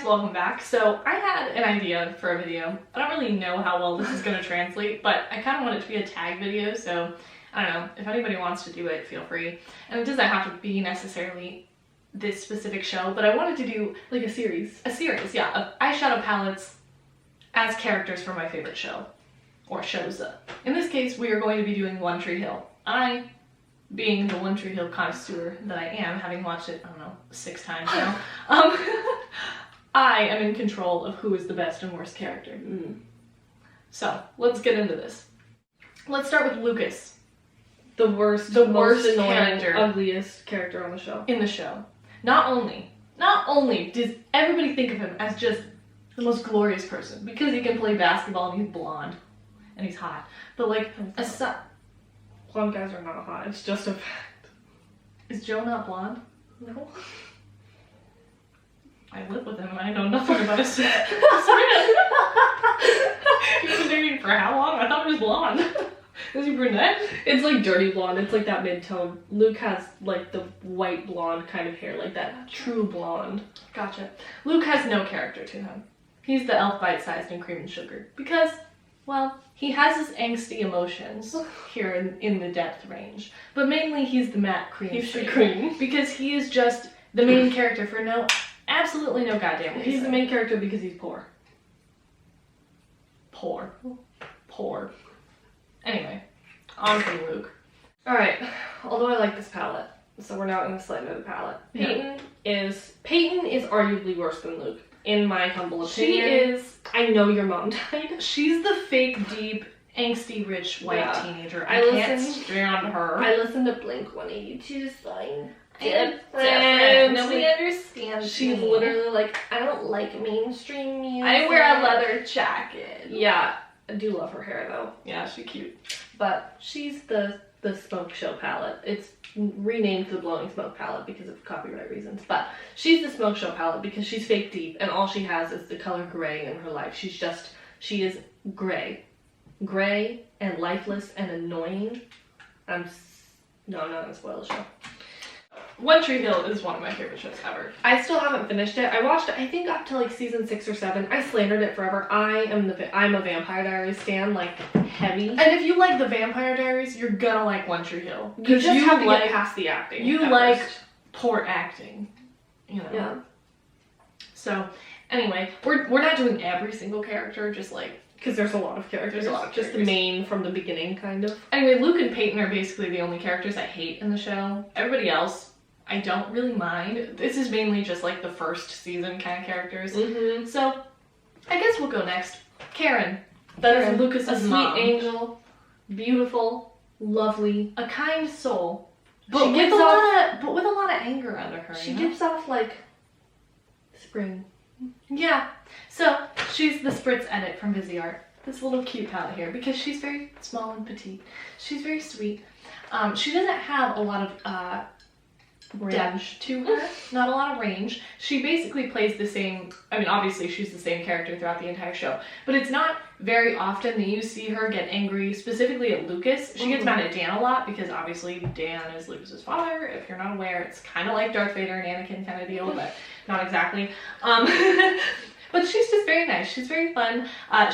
guys, welcome back. So I had an idea for a video. I don't really know how well this is going to translate, but I kind of want it to be a tag video, so I don't know. If anybody wants to do it, feel free. And it doesn't have to be necessarily this specific show, but I wanted to do like a series. A series, yeah, of eyeshadow palettes as characters from my favorite show, or shows. In this case, we are going to be doing One Tree Hill. I, being the One Tree Hill connoisseur that I am, having watched it, I don't know, 6 times now, I am in control of who is the best and worst character. So, let's get into this. Let's start with Lucas. The worst most annoying, character. Ugliest character on the show. In the show. Not only does everybody think of him as just the most glorious person, because he can play basketball and he's blonde, and he's hot, but like, blonde guys are not hot, it's just a fact. Is Joe not blonde? No. I live with him and I know nothing about his He was dating for how long? I thought he was blonde. Is he brunette? It's like dirty blonde, it's like that mid-tone. Luke has like the white blonde kind of hair, like that true blonde. Gotcha. Luke has no character to him. He's the elf bite-sized and cream and sugar. Because, well, he has his angsty emotions here in the depth range. But mainly he's the matte cream. He's the cream. Because he is just the main character for absolutely no goddamn reason. He's the main character because he's poor. Poor. Anyway, on from Luke. Alright, although I like this palette, so we're now in the slightly of the palette. Peyton is arguably worse than Luke, in my humble opinion. I know your mom died. She's the fake, deep, angsty, rich, white teenager. I can't stand her. I listened to Blink-182's song. Different. Nobody understands. She's literally like, I don't like mainstream music. I wear a leather jacket. Yeah, I do love her hair though. Yeah, she's cute. But she's the smoke show palette. It's renamed the Blowing Smoke palette because of copyright reasons. But she's the smoke show palette because she's fake deep and all she has is the color gray in her life. She is gray. Gray and lifeless and annoying. No, I'm not gonna spoil the show. One Tree Hill is one of my favorite shows ever. I still haven't finished it. I watched it, I think, up to like season 6 or 7. I slandered it forever. I'm a Vampire Diaries stan, like, heavy. And if you like the Vampire Diaries, you're gonna like One Tree Hill. You just have to get past the acting. You like poor acting, you know. Yeah. So, anyway, we're not doing every single character, just like, because there's a lot of characters. Just the main from the beginning, kind of. Anyway, Luke and Peyton are basically the only characters I hate in the show. Everybody else, I don't really mind. This is mainly just like the first season kind of characters. So, I guess we'll go next. Karen. That is Lucas's mom. A sweet angel. Beautiful. Lovely. A kind soul. But with a lot of anger under her. She gives off like spring. Yeah. So, she's the Spritz edit from Viseart. This little cute palette here, because she's very small and petite. She's very sweet. She doesn't have a lot of depth to her, not a lot of range. She basically plays the same, I mean, obviously she's the same character throughout the entire show, but it's not very often that you see her get angry, specifically at Lucas. She gets mad at Dan a lot, because obviously Dan is Lucas's father. If you're not aware, it's kind of like Darth Vader and Anakin kind of deal, but not exactly. But she's just very nice. She's very fun.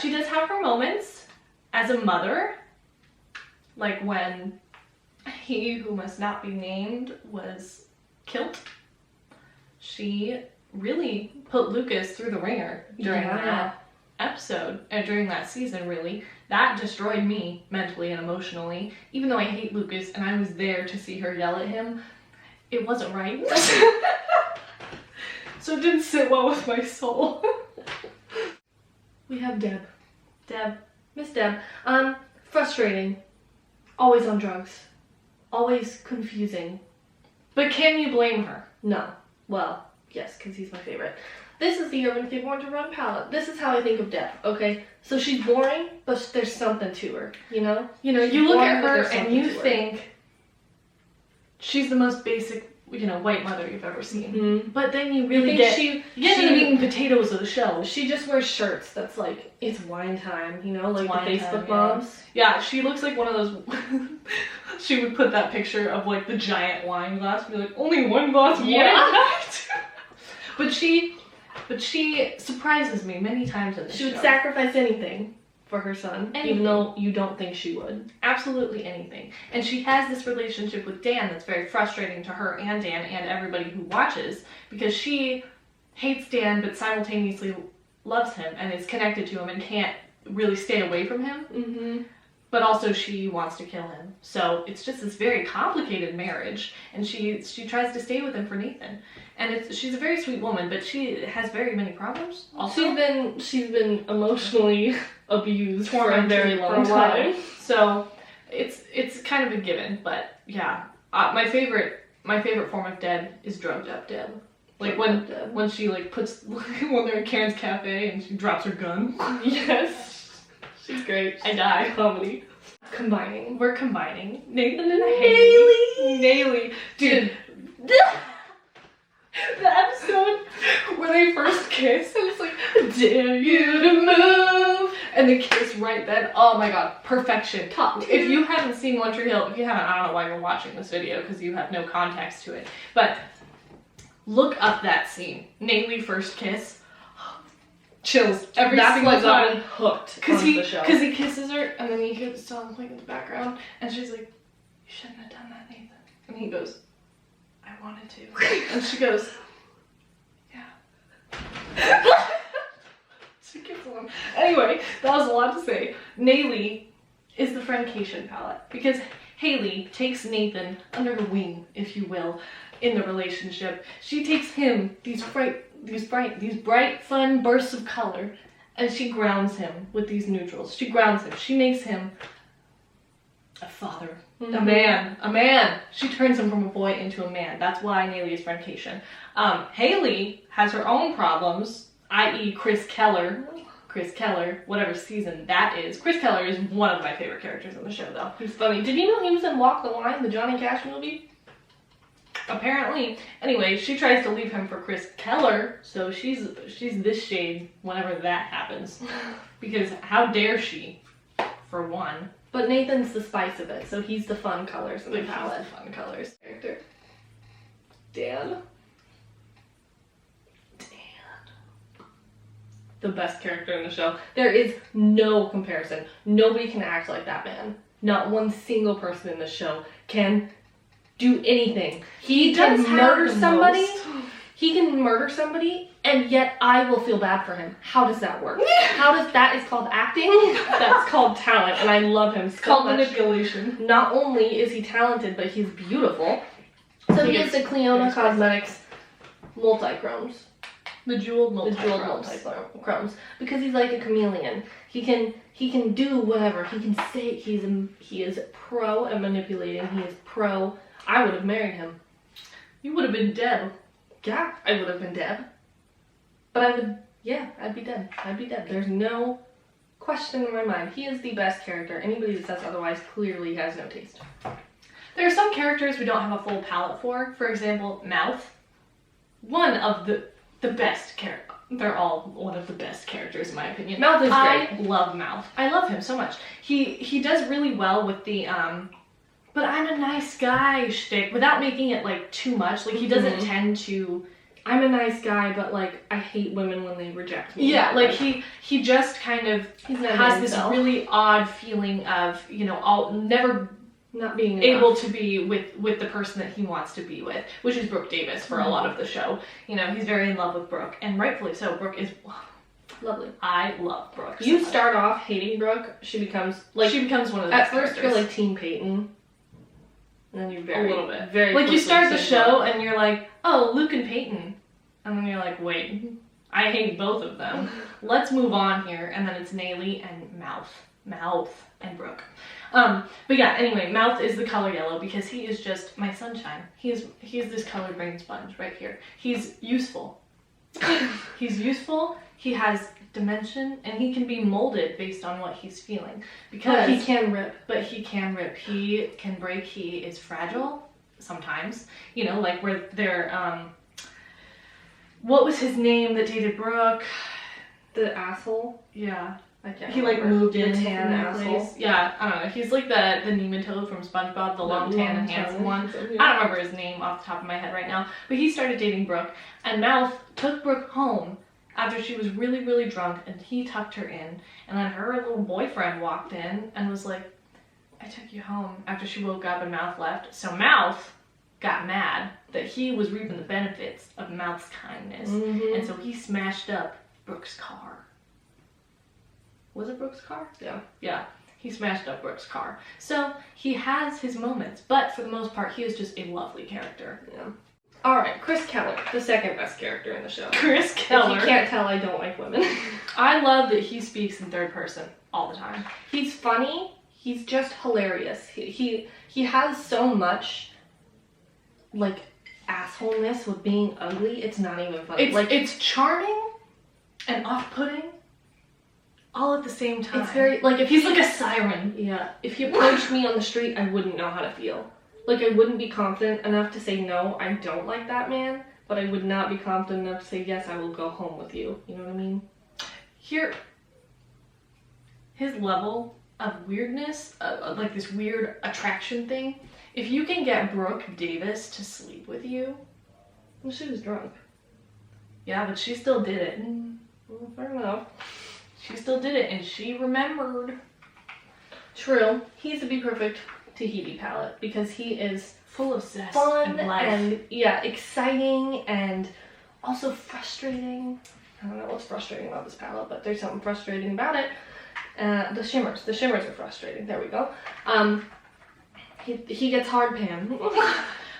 She does have her moments as a mother, like when he who must not be named was killed. She really put Lucas through the ringer during that episode, and during that season, really. That destroyed me mentally and emotionally. Even though I hate Lucas and I was there to see her yell at him, it wasn't right. So it didn't sit well with my soul. We have Deb. Miss Deb. Frustrating. Always on drugs. Always confusing. But can you blame her? No. Well, yes, because he's my favorite. This is the Urban Fig Born to Run palette. This is how I think of Deb, okay? So she's boring, but there's something to her, you know? You know, you look at her and you think she's the most basic, you know, white mother you've ever seen. But then you really get the eating potatoes of the show. She just wears shirts that's like, it's wine time, you know? Like the Facebook moms. Yeah, she looks like one of those... She would put that picture of like the giant wine glass and be like, only one glass of wine tonight. But she but she surprises me many times in the show. She would sacrifice anything for her son, even though you don't think she would. Absolutely anything. And she has this relationship with Dan that's very frustrating to her and Dan and everybody who watches, because she hates Dan but simultaneously loves him and is connected to him and can't really stay away from him. Mm-hmm. But also she wants to kill him. So it's just this very complicated marriage, and she tries to stay with him for Nathan. And she's a very sweet woman, but she has very many problems. Also, She's been emotionally abused for a very long for a while. time. So it's kind of a given. But yeah, my favorite form of Deb is drugged up Deb. Like when she like puts when they're at Karen's cafe and she drops her gun. Yes. She's great. I die. Comedy. We're combining Nathan and Haley. Dude. The episode where they first kiss and it's like, dare you to move, and they kiss right then. Oh my god, perfection. Top tier. If you haven't seen One Tree Hill, if you haven't, I don't know why you're watching this video because you have no context to it. But look up that scene. Naley first kiss. Chills every single That's what got time. me hooked Because on the show. he kisses her, and then you hear the song playing in the background, and she's like, "You shouldn't have done that, Nathan." And he goes, "I wanted to," and she goes, "Yeah." She kisses him. Anyway, that was a lot to say. Naley is the friendcation palette because Haley takes Nathan under her wing, if you will, in the relationship. She takes him these bright, fun bursts of color, and she grounds him with these neutrals. She grounds him. She makes him a father, a man. She turns him from a boy into a man. That's why Naley is friendcation. Haley has her own problems, i.e. Chris Keller, whatever season that is. Chris Keller is one of my favorite characters in the show, though. He's funny. Did you know he was in Walk the Line, the Johnny Cash movie? Apparently. Anyway, she tries to leave him for Chris Keller, so she's this shade whenever that happens. Because how dare she, for one. But Nathan's the spice of it, so he's the fun colors in the palette. He's the fun colors. Character. Dan. The best character in the show. There is no comparison. Nobody can act like that man. Not one single person in the show can do anything. He can murder somebody. He can murder somebody, and yet I will feel bad for him. How does that work? That is called acting? That's called talent, and I love him so Called much. manipulation. Not only is he talented, but he's beautiful. So he is the Cleona Cosmetics multi-chromes. The jeweled multi-chromes. Because he's like a chameleon. He can do whatever. He can say he is pro at manipulating. He is pro. I would have married him. You would have been Deb. Yeah, I would have been Deb. But I'd be dead. There's no question in my mind. He is the best character. Anybody that says otherwise clearly has no taste. There are some characters we don't have a full palette for. For example, Mouth. One of the best characters. They're all one of the best characters in my opinion. Mouth is great. I love Mouth. I love him so much. He does really well with the but I'm a nice guy shtick without making it like too much. Like he doesn't tend to. I'm a nice guy, but like I hate women when they reject me. Yeah, like he just kind of has this really odd feeling of, you know, I'll never not being able to be with the person that he wants to be with, which is Brooke Davis for a lot of the show. You know, he's very in love with Brooke, and rightfully so. Brooke is lovely. I love Brooke. You start off hating Brooke, she becomes one of the best characters. You're like Team Peyton. And then you're a little bit. Very like you start the show and you're like, oh, Luke and Peyton. And then you're like, wait, I hate both of them. Let's move on here. And then it's Naley and Mouth and Brooke. But yeah, anyway, Mouth is the color yellow because he is just my sunshine. He is this colored brain sponge right here. He's useful. He's useful. He has dimension, and he can be molded based on what he's feeling. Because he can rip. But he can rip. He can break. He is fragile sometimes. You know, like where they're what was his name that dated Brooke? The asshole? Yeah. He like moved in the tan asshole. Yeah, I don't know. He's like the nematode from SpongeBob, the long tan and handsome one. Yeah. I don't remember his name off the top of my head right now. But he started dating Brooke, and Mouth took Brooke home after she was really, really drunk and he tucked her in, and then her little boyfriend walked in and was like, I took you home, after she woke up and Mouth left. So Mouth got mad that he was reaping the benefits of Mouth's kindness, and so he smashed up Brooke's car. Was it Brooke's car? Yeah. Yeah. He smashed up Brooke's car. So he has his moments, but for the most part, he is just a lovely character. Yeah. Alright, Chris Keller, the second best character in the show. Chris Keller. If you can't tell, I don't like women. I love that he speaks in third person all the time. He's funny. He's just hilarious. He has so much, like, assholeness with being ugly. It's not even funny. It's charming and off-putting all at the same time. It's very, like, if he's like a siren. Yeah. If you approached me on the street, I wouldn't know how to feel. Like, I wouldn't be confident enough to say, no, I don't like that man, but I would not be confident enough to say, yes, I will go home with you. You know what I mean? Here, his level of weirdness, like this weird attraction thing, if you can get Brooke Davis to sleep with you... Well, she was drunk. Yeah, but she still did it. Well, fair enough. She still did it, and she remembered. True. He's the Be Perfect Tahiti palette, because he is full of zest fun and life. And, yeah, exciting and also frustrating. I don't know what's frustrating about this palette, but there's something frustrating about it. The shimmers are frustrating. There we go. He gets hard pan.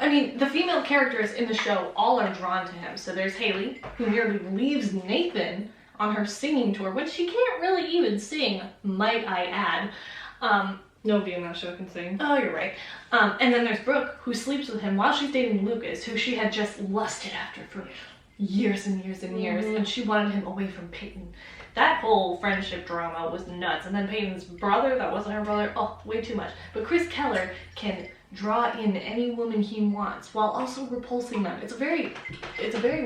I mean, the female characters in the show all are drawn to him. So there's Haley, who nearly leaves Nathan on her singing tour, which she can't really even sing, might I add. Nobody in that show can sing. Oh, you're right. And then there's Brooke, who sleeps with him while she's dating Lucas, who she had just lusted after for years and years and years, and she wanted him away from Peyton. That whole friendship drama was nuts. And then Peyton's brother, that wasn't her brother, oh, way too much. But Chris Keller can draw in any woman he wants while also repulsing them. It's a very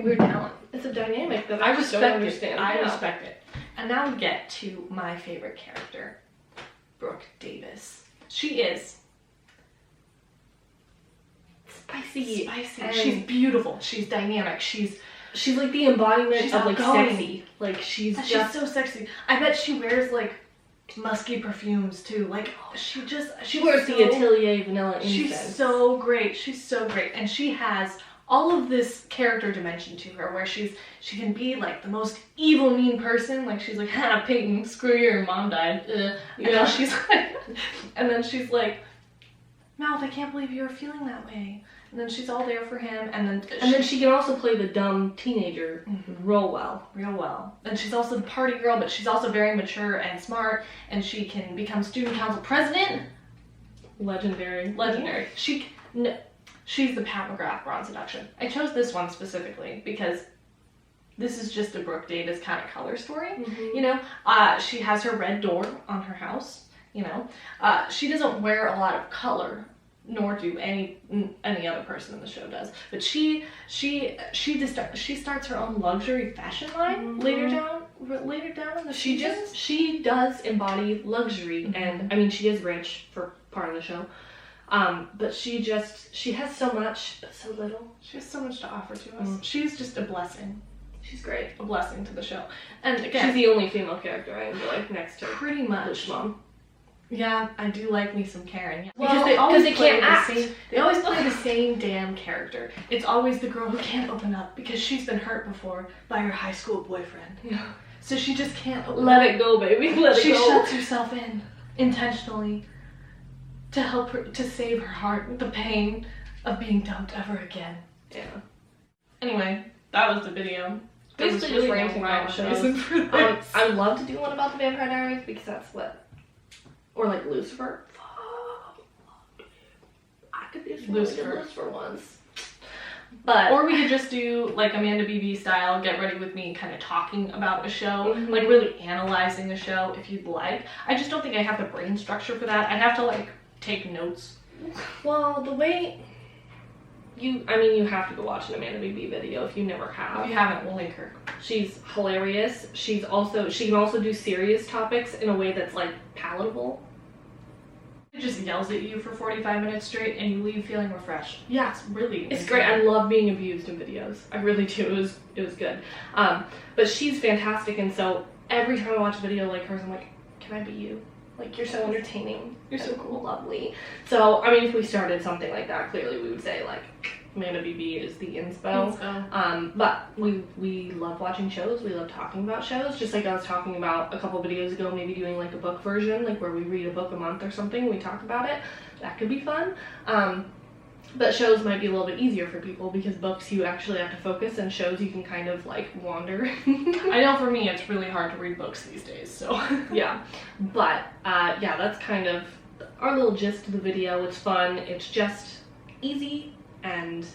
weird talent. It's a dynamic that I just respect don't understand. I respect it. And now we get to my favorite character, Brooke Davis. She is spicy. She's beautiful. She's dynamic. She's like the embodiment of like outgoing. sexy. Like she's so sexy. I bet she wears like musky perfumes too. Like she wears the Atelier vanilla incense. She's so great. She's so great, and she has all of this character dimension to her, where she can be like the most evil, mean person. Like she's like, ha, Peyton, screw you, your mom died. And then she's like, and then she's like, Mouth, I can't believe you were feeling that way. And then she's all there for him, and then she can also play the dumb teenager real well. And she's also the party girl, but she's also very mature and smart, and she can become student council president. Legendary. She's the Pat McGrath Bronze Seduction. I chose this one specifically because this is just a Brooke Davis kind of color story. You know, she has her red door on her house. You know, she doesn't wear a lot of color, nor do any other person in the show does. But she starts her own luxury fashion line later down in the seasons. She does embody luxury, and I mean she is rich for part of the show. But she has so much, but so little. She has so much to offer to us. She's just a blessing. She's great. A blessing to the show. And again, she's the only female character I enjoy next to pretty much. Mom. Yeah, I do like me some Karen. Yeah. Well, because they can't act. They always play the same damn character. It's always the girl who can't open up because she's been hurt before by her high school boyfriend. Yeah. So she just can't open Let up. it go, baby. Let it go. She shuts herself in intentionally to help her, to save her heart, the pain of being dumped ever again. Yeah. Anyway, that was the video. Basically just ranting about shows. I would love to do one about the Vampire Diaries because that's what, or like Lucifer. I could do some Lucifer ones. But or we could just do like Amanda BB style, get ready with me, kind of talking about a show, like really analyzing a show if you'd like. I just don't think I have the brain structure for that. I'd have to like take notes. Well, the way you have to go watch an Amanda BB video if you never have. If you haven't, we'll link her. She's hilarious. She can also do serious topics in a way that's like palatable. It just yells at you for 45 minutes straight and you leave feeling refreshed. Yeah, It's really it's great. I love being abused in videos. I really do. It was good. But she's fantastic, and so every time I watch a video like hers, I'm like, can I be you? Like, you're so entertaining. You're so cool, lovely. So, I mean, if we started something like that, clearly we would say, like, Amanda BB is the inspo. But we love watching shows. We love talking about shows. Just like I was talking about a couple videos ago, maybe doing like a book version, like where we read a book a month or something and we talk about it. That could be fun. But shows might be a little bit easier for people because books you actually have to focus, and shows you can kind of like wander. I know for me it's really hard to read books these days, so yeah. But yeah, that's kind of our little gist of the video. It's fun. It's just easy and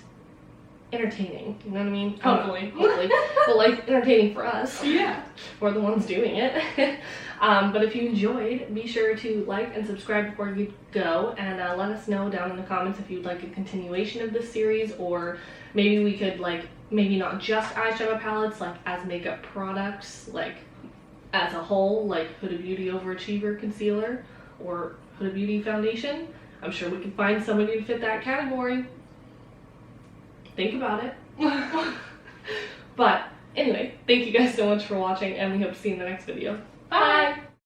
entertaining. You know what I mean? Hopefully. Hopefully. But like entertaining for us. yeah. We're the ones doing it. But if you enjoyed, be sure to like and subscribe before you go, and let us know down in the comments if you'd like a continuation of this series, or maybe we could like, maybe not just eyeshadow palettes, like as makeup products, like as a whole, like Huda Beauty Overachiever Concealer or Huda Beauty Foundation. I'm sure we could find somebody to fit that category. Think about it. But anyway, thank you guys so much for watching, and we hope to see you in the next video. Bye!